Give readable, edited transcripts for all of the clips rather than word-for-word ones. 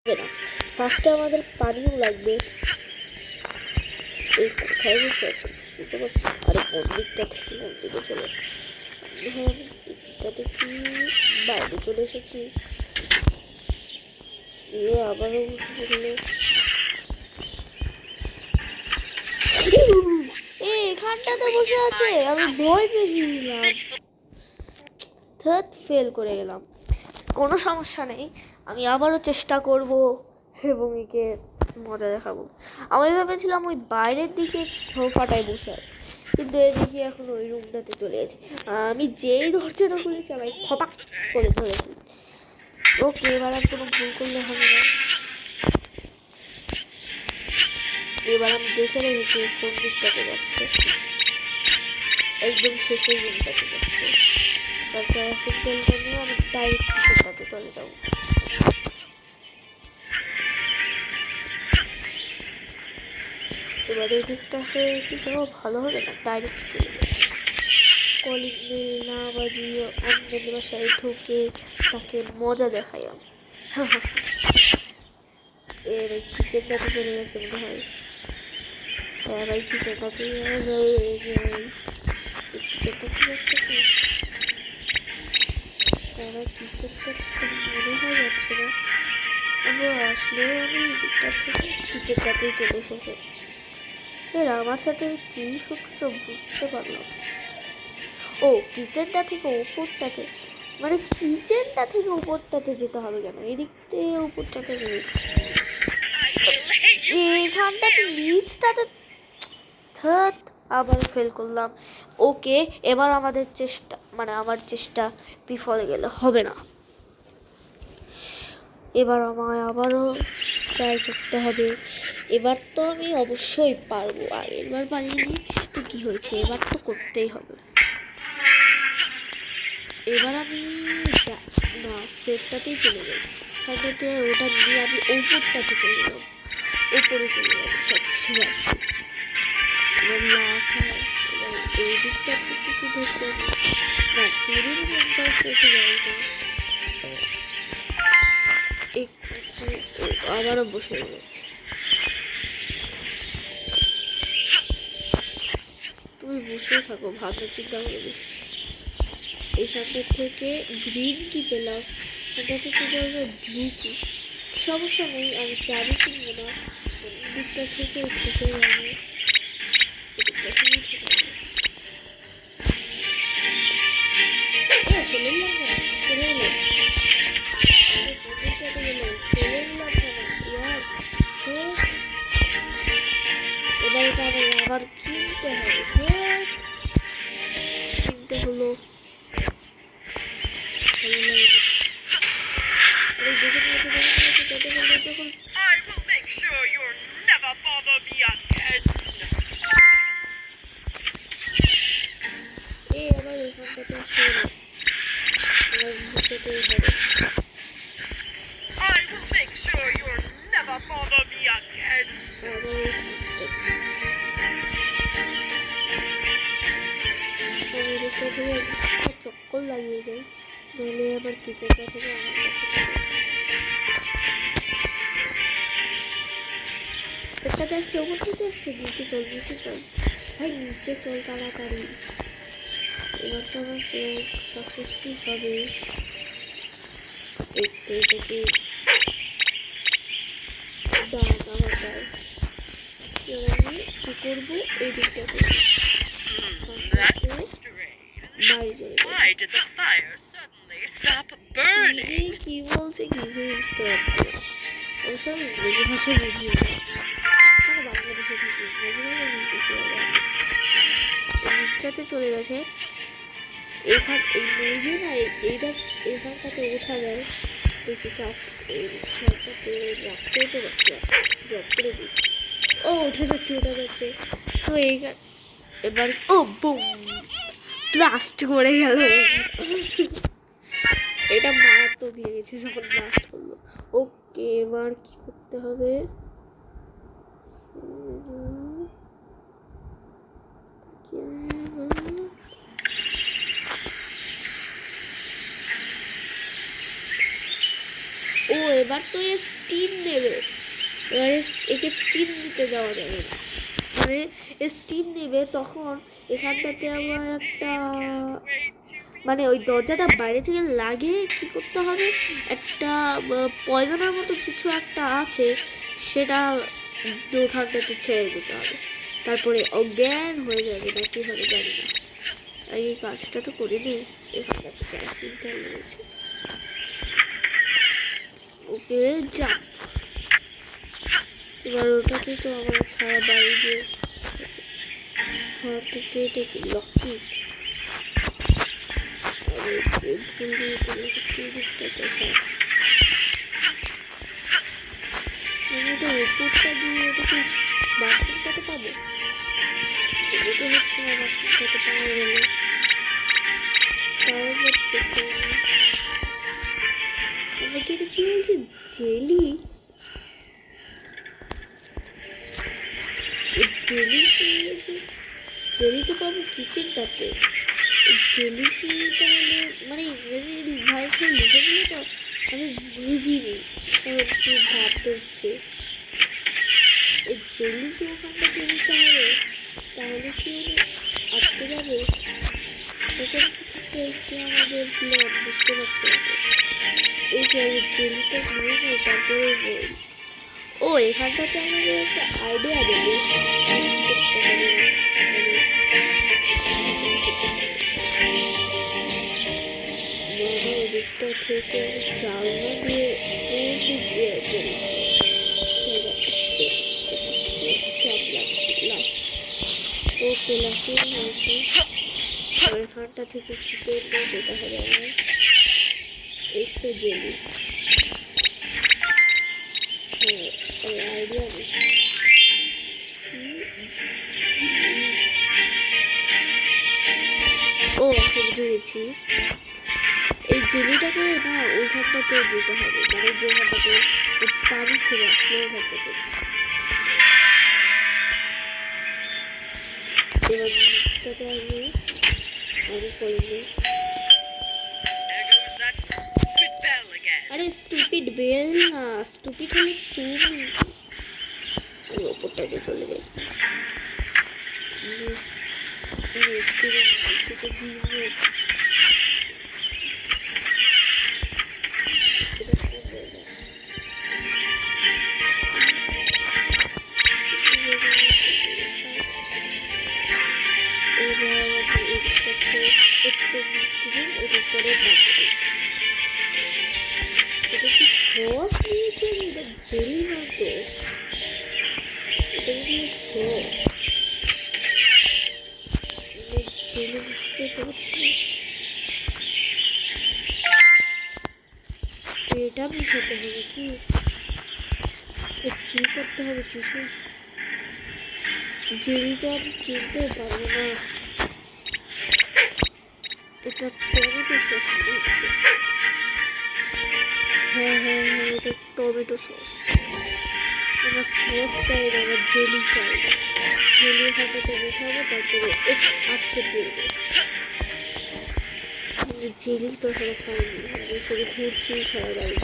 না, ফার্স্টে আমাদের পানিও লাগবে। এই কোথায় বসে আছে বুঝতে পারছি। আরে কোন দিকটা থেকে কোন দিকে চলে দিকটাতে কি বাইরে চলে এসেছি। আবারও বসে পড়লো। এখানটাতে বসে আছে, আমি ভয় পেয়ে গেলাম। থার্ড ফেল করে গেলাম। কোনো সমস্যা নেই, আমি আবারও চেষ্টা করব এবং একে মজা দেখাবো। আমি ভেবেছিলাম ওই বাইরের দিকে সোফাটায় বসে আছে, কিন্তু এদিকে এখন ওই রুমটাতে চলে গেছে। আমি যেই দরজাটা খুলেছি আমি খপাক করে ধরেছি। ওকে, এবার আর কোনো ভুল করলে হবে না। এবার আমি দেখে রেখেছি কোন দিকটাতে যাচ্ছে। একদম শেষের রুমটাতে যাচ্ছে। তারপর সিম্পলটা নিয়ে আমি ডাইরেক্ট কিচেনটাতে চলে যাবো। এবার এই দিকটা হয়ে কি যাওয়া ভালো হবে না, ডাইরেক্ট চলে যাবো। কলিং বেল না বাজিয়ে অন্যের বাসায় ঢুকে তাকে মজা দেখাই আমি। এর এই কিচেনটাতে চলে গেছে মনে হয়। হ্যাঁ ভাই, কিচেনটাতে কিচেনটা কি যাচ্ছে কি? তারা কিচেনটা মনে হয় যাচ্ছে না। আমরা আসলেও আমি দিকটা থেকে কিচেনটাতেই চলে এসেছে। এর আমার সাথে কি সূত্র বুঝতে পারলাম। ও, কিচেনটা থেকে ওপরটাতে, মানে কিচেনটা থেকে উপরটাতে যেতে হবে কেন? এদিক থেকে উপরটাতে নেই, এখানটাতে নিচটাতে। থার্ড আবার ফেল করলাম। ওকে, এবার আমাদের চেষ্টা, মানে আমার চেষ্টা বিফলে গেলে হবে না। এবার আমায় আবারও ট্রাই করতে হবে। এবার তো আমি অবশ্যই পারবো, আর এবার পারিনি তো কি হয়েছে, এবার তো করতেই হবে। এবার আমি না সেফটাতেই চলে যাই, তারপরে ওটা নিয়ে আমি ওপরটাতে চলে যাবো, ওপরে চলে যাবো সবচেয়ে। এবার লাভ হয়, এবার এই দিকটা থেকে কি ধরতে না, চুরির মনটা সেটা যাই না। আবারও বসে রয়েছে। তুমি বসে থাকো, ভাবনা চিন্তা করে বেশি। এখানটা থেকে গ্রিন কি পেলাম, এটা থেকে বলবো ব্লু কি। সমস্যা নেই, আমি চাবি কিনবো না, দিকটা থেকে ঢুকে যাবো। এবার এটা আবার কিনতে হবে, কিনতে হলো। I will make sure you'll never bother me again. আবার এখানটাতে I will make sure you'll never bother me again. চক্কর লাগিয়ে যাই, নইলে আবার কিচেনটা থেকে আমার কাছে আসছে, ওপর থেকে আসছে। নিচে চল, নিচে চল ভাই, নিচে চল তাড়াতাড়ি। এবার তো আমার সাকসেসফুল হবে। দেখতে থেকে দাঁড় আমার দাঁড়। এবার আমি কি করবো, এই দিকটা করবো। That's strange. Why did the fire suddenly stop burning? কি বলছে কিছুই বুঝতে পারছি না। অবশ্য আমি ইংরেজি ভাষা বুঝি না, মানে বাংলাদেশে থাকি, ইংরেজি নিচটাতে চলে গেছে। এখান এই মুরগি না, এইটা এখানটাতে ওঠা যায়। দেখি কাজ এই রিক্সাটাতে রাখতেও তো পারছি, ড্রপ করে দিই। ও ওঠা যাচ্ছে, ওঠা যাচ্ছে। তো এইখান এবার ও বুম, ব্লাস্ট করে গেল। এটা মারাত্মক লেগেছে যখন ব্লাস্ট করলো। ওকে, এবার কি করতে হবে, ও এবার তো এ স্টিম নেবে, এবারে একে স্টিম দিতে দেওয়া যাবে না, মানে স্টিম নেবে তখন এখানটাতে আবার একটা মানে ওই দরজাটা বাইরে থেকে লাগিয়ে কি করতে হবে, একটা পয়জনের মতো কিছু একটা আছে সেটা ওখানটাতে ছেড়ে দিতে হবে, তারপরে অজ্ঞান হয়ে যাবে না কি হবে জানি না। এই কাজটা তো করে নিই, এখানটাতে কেরোসিনটা রয়েছে। ওকে যা, এবার ওটাকে তো আমার ছাড়া বাইরে দিয়ে কেটে লকি ভুল দিয়ে চলে গেছি দিকটা কোথায়, আমি তো উপরটা দিয়ে এটাকে বাথরুমটাতে পাবো, এটা হচ্ছে না বাথরুমটাতে পাওয়া গেলে তাও হচ্ছে আমাকে এটা কি বলছে জেলি, জেলি জেলি তো পাবো কিচেনটাতে, জেলি কি তাহলে মানে ইংরেজি ভাষায় লিখে দিলে তো আমি বুঝিনি, তাহলে কি ভাবতে হচ্ছে এই জেলি কি ওখানটাতে দিতে হবে, তাহলে কি আটকে যাবে, সেখান থেকে একটু আমাদের প্ল্যান বুঝতে পারছি না। এই যে জেলিটা নিয়ে নেই তারপরে বই, ও এখানটাতে আমাদের একটা আইডিয়া দেবে দিকটা থেকে জানলা দিয়ে ওই দিক দিয়ে ওকে লাফিয়ে নিয়েছি, এখানটা থেকে কি করবো যেটা হবে আমার একটু জেলি, হ্যাঁ আইডিয়া নেই, ও বুঝে গেছি, এই জেলিটাকে না ওইখানটাতে দিতে হবে, মানে যেখানটাতে পানি ছিল আসলে ওখানটাতে, এবার জিনিসটাকে আমি করবো, আরে স্টুপিড বেল না, স্টুপিড হলে তুমি, আমি ওপরটাতে চলে যাই, এটা কি সস নিয়েছে, এটা জেলি না তো, এটা কি সস জেলি বুঝতে পারছি, এটা মিশাতে হবে কি, কি করতে হবে কিছু, জেলি তো আমি কিনতেও পারবো না, এটা টমেটো সস নিচ্ছে, হ্যাঁ হ্যাঁ হ্যাঁ এটা টমেটো সস, আমার সস চাই না, আমার জেলি চাই, জেলি হাঁটাতে বসাবো তারপরে একটু আটকে পড়বে, জেলি তো সব খাইনি, আমি শুধু ঘুরছি সারা বাড়ি,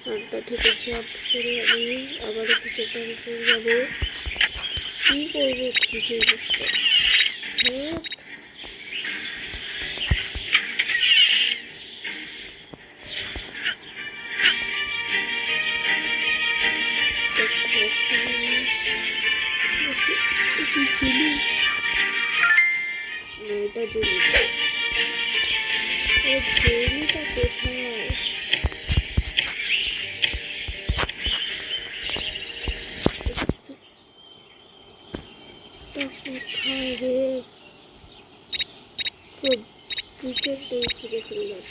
ঘন্টা থেকে জাম্প করে আমি আবার কিচেনটার উপরে যাবো, কি করবো কিছুই বুঝতে এটা জেলি, জেলিটা কোথায়, কোথায় রে, কিচেনটাই ফিরে ফেললাম,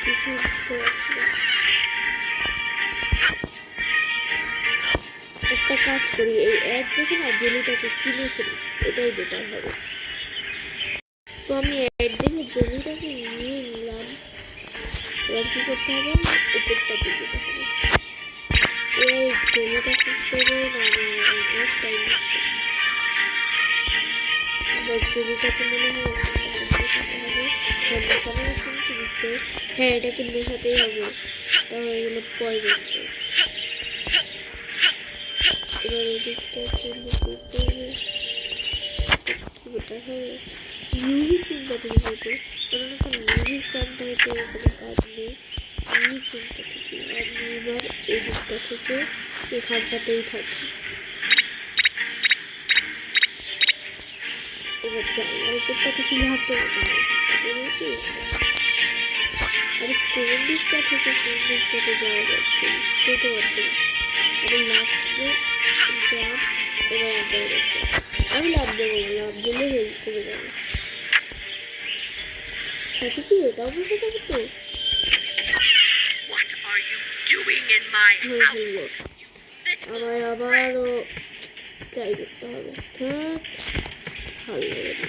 কিছু বুঝতে পারছি না, একটা কাজ করি এই এক দেখে না জেলিটাকে কিনে ফেলি, এটাই বেটার হবে। তো আমি একদিকে জমিটাকে নিয়ে নিলাম। এবার কি করতে হবে, উপরটা দিয়ে দিতে হবে। এই জমিটা খুঁজতে হবে না, আমি অনেক টাইম লাগবে। জমিটাকে মনে হয় মেশাতে হবে। হ্যাঁ, মেশানো শুনতে দিচ্ছে। হ্যাঁ, এটাকে মেশাতেই হবে, এটা হয়ে গেলে পয়জন। এবার এই দিকটা চলে করতে হবে। এটা হয় মিউজিক শুনতে থেকে হয়তো, কারণ এখন মিউজিক গানটা হয়তো কোনো কাজ নেই। মিউজিক শুনতে থেকে আমি এবার এই দিকটা থেকে এখানটাতেই থাকি। এবার যাই আর উপরটা থেকে হাঁটতে হবে না, আর কোন দিকটা থেকে কোন দিকটাতে যাওয়া যাচ্ছে বুঝতে পারছি না। আমি লাস্টে যাব, এবার আবার যাচ্ছে। আমি লাভ দেবো, লাভ দিলে হেল্প করে যাবে। সাথে কি এটাও বুঝে যাবে তো। What are you doing in my house? আমায় আবারও ট্রাই করতে হবে। ভালো লাগে না,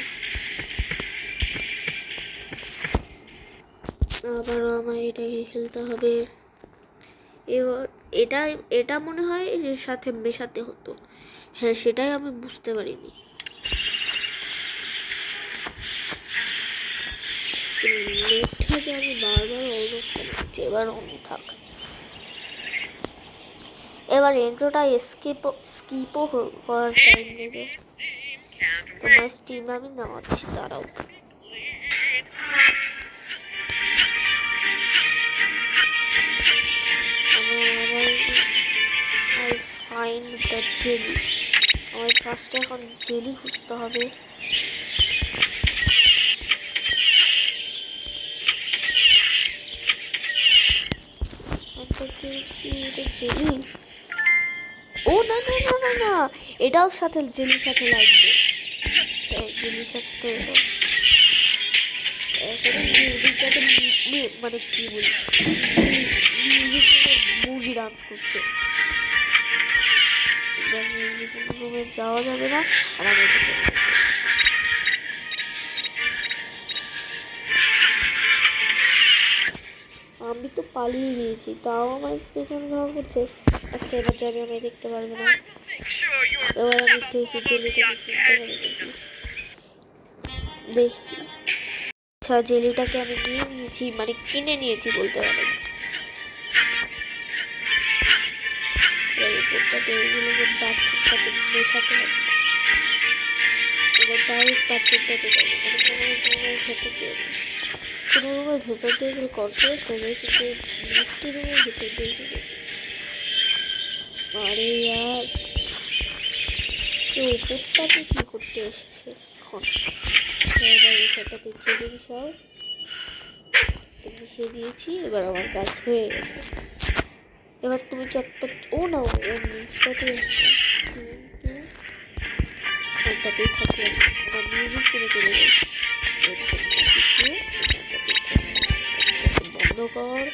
আবারও আমায় এটাকে খেলতে হবে। এবার এটা এটা মনে হয় এর সাথে মেশাতে হতো। হ্যাঁ, সেটাই আমি বুঝতে পারিনি। নেটটাকে আমি বারবার অন অফ করছি, এবার অন থাক। এবার ইন্ট্রোটা স্কিপও করার টাইম নেবে। তোমার স্টিম আমি নামাচ্ছি, দাঁড়াও। I find the jelly. আমার ফার্স্টে এখন জেলি খুঁজতে হবে। জেলি, ও না না না না না, এটাও সাথে জেলির সাথে লাগবে। জেলির সাথে মানে কি বলি, মুভি ডান্স করছে। এবার মিউজিক রুমে যাওয়া যাবে না, আর আমি তো পালিয়ে গিয়েছি, তাও আমার পেছনে ধাওয়া করছে। আচ্ছা, এবার যাবে, আমি দেখতে পারবে না। এবার আমি দেখি জেলিটাকে কিনতে পারবো দেখি। আচ্ছা, জেলিটাকে আমি নিয়ে নিয়েছি, মানে কিনে নিয়েছি বলতে পারো। উপরটাতে এগুলোকে বাথরুমটাতে মেশাতে হবে। এবার ডাইরেক্ট বাথরুমটাতে যাবো, মানে কোনো রুমের ভেতর দিয়ে, কোনো রুমের ভেতর দিয়ে গেলে কনফারেন্স হবে, কিন্তু মিষ্টি রুমের ভেতর দিয়ে গেলে। আরে ইয়ার, উপরটাতে কি করতে এসেছে এখন? এবার এখানটাতে চেরি মিশাও, মিশিয়ে দিয়েছি। এবার আমার কাজ হয়ে গেছে। এবার তুমি চটপট, ও না, ও নিচটাতে ওটাতেই থাকি। আমার মিউজিক করে চলে গেছে। বন্ধ কর,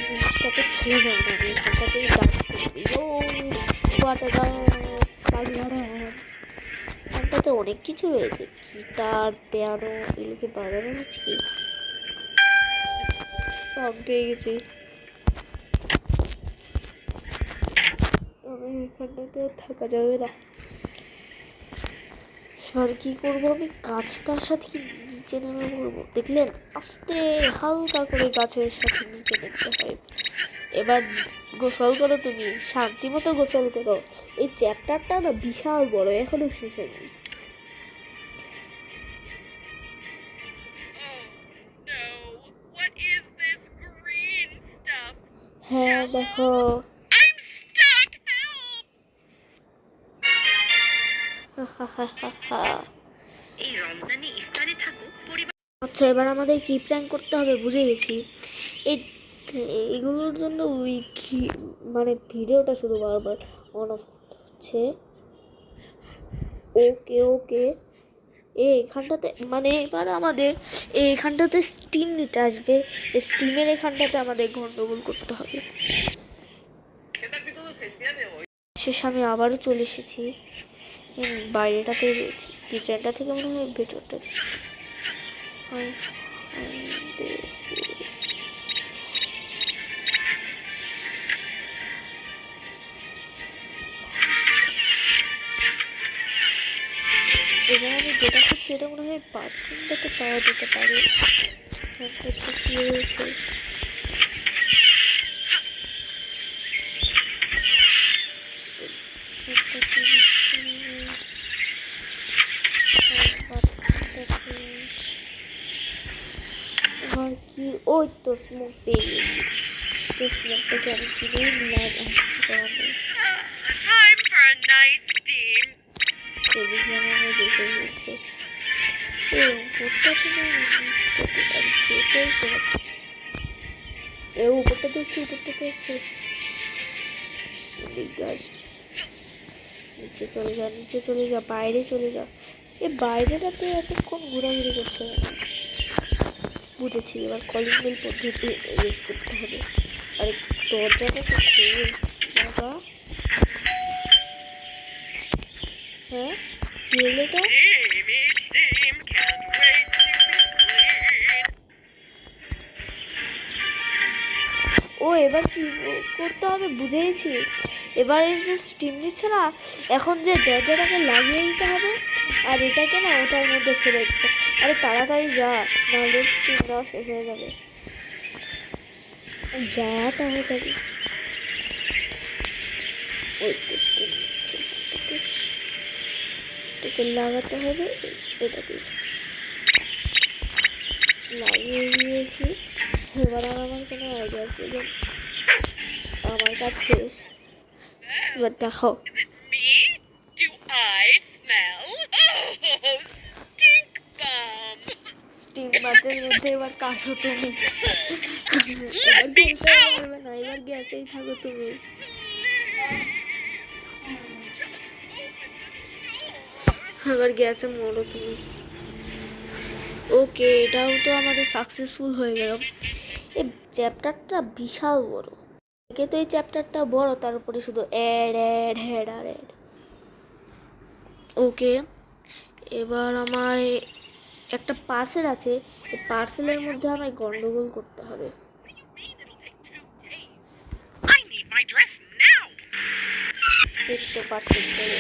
নিচটাতে চলে যাও না, আমি এখানটাতেই ডান্স করবি। ও এখানটাতে অনেক কিছু রয়েছে, গিটার, পিয়ানো, এগুলোকে বাজানো হচ্ছে কি সব পেয়ে গেছি। আমি এখানটাতে থাকা যাবে না। এবার কি করবো, আমি গাছটার সাথে কি নিচে নেমে পড়বো? দেখলেন, আস্তে হালকা করে গাছের সাথে নিচে নেমতে হয়। এবার গোসল করো, তুমি শান্তি মতো গোসল করো। এই চ্যাপ্টারটা না বিশাল বড়, এখনো শেষ হয়নি। হ্যাঁ দেখো, আচ্ছা, এবার আমাদের কি প্ল্যান করতে হবে বুঝে গেছি। এগুলোর জন্য ওই মানে ভিডিওটা শুধু বারবার অন অফ করতে হচ্ছে। ওকে ওকে, এখানটাতে মানে এবার আমাদের এখানটাতে স্টিম নিতে আসবে। স্টিমের এখানটাতে আমাদের গন্ডগোল করতে হবে। শেষে আমি আবারও চলে এসেছি, বাইরেটাতে রয়েছি, কিচেনটা থেকে মনে হয় ভেতরটা। এবার আমি যেটা করছি এটা মনে হয় বাথরুমটাতে পাওয়া যেতে পারে। কি রয়েছে? আর কি ওই তো স্মোক পেয়ে গেছি। তো স্মোকটাকে আমি কিনে নিলাম। Time for a nice steam. দেখলাম আমার দেখে গেছে এই উপরটা তো করতে পারছি। এ উপরটা দেখছি, উপরটা দেখছি। নিচে চলে যা, নিচে চলে যা, বাইরে চলে যা। এ বাইরেটাতে এতক্ষণ ঘোরাঘুরি করছে না। বুঝেছি, এবার কলিং বেল পদ্ধতি ইউজ করতে হবে। আর দরজাটা তো খুল বাবা। হ্যাঁ কি হলো এটা? Steamy steam, can't wait to be clean. ও এবার কি করতে হবে বুঝেইছি। এবার এর যে স্টিম দিচ্ছে না, এখন যে দরজাটাকে লাগিয়ে দিতে হবে আর এটাকে না ওটার মধ্যে ফেলে দিতে। আরে তাড়াতাড়ি যা, নাহলে স্টিম দেওয়া শেষ হয়ে যাবে। যা তাড়াতাড়ি। ওই তো স্টিম দিচ্ছে, এটাকে লাগাতে হবে। এটাকে লাগিয়ে দিয়েছি। এবার আর আমার কোনো আইডিয়া প্রয়োজন, আমার কাজ শেষ। এবার দেখাও। Is it me? Do I smell? Oh, stink bomb! Steam বাতের মধ্যে এবার কাশো তুমি। এবার বলতে পারবে না, এবার গ্যাসেই থাকো তুমি। এবার গ্যাসে মরো তুমি। ওকে, এটাও তো আমাদের সাকসেসফুল হয়ে গেল। এই চ্যাপ্টারটা বিশাল বড়। একে তো এই চ্যাপ্টারটা বড়, তার উপরে শুধু অ্যাড অ্যাড হ্যাড আর অ্যাড। ওকে, এবার আমার একটা পার্সেল আছে। এই পার্সেলের মধ্যে আমায় গন্ডগোল করতে হবে। What do you mean it'll take 2 days? I need my dress now! এই তো পার্সেল করে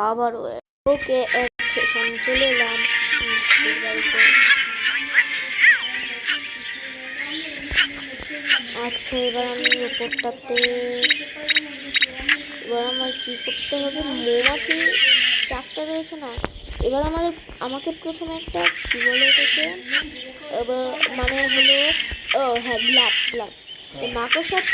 আবারও ওকে এখানে চলে এলাম বাড়িতে। আচ্ছা, এবার আমি ওপরটাতে এবার আমার কি করতে হবে? মৌমাছি 4টা রয়েছে না। এবার আমাকে প্রথমে একটা কি বলে এটাকে মানে হলো, ও হ্যাঁ, গ্লাভস। মাকড়সার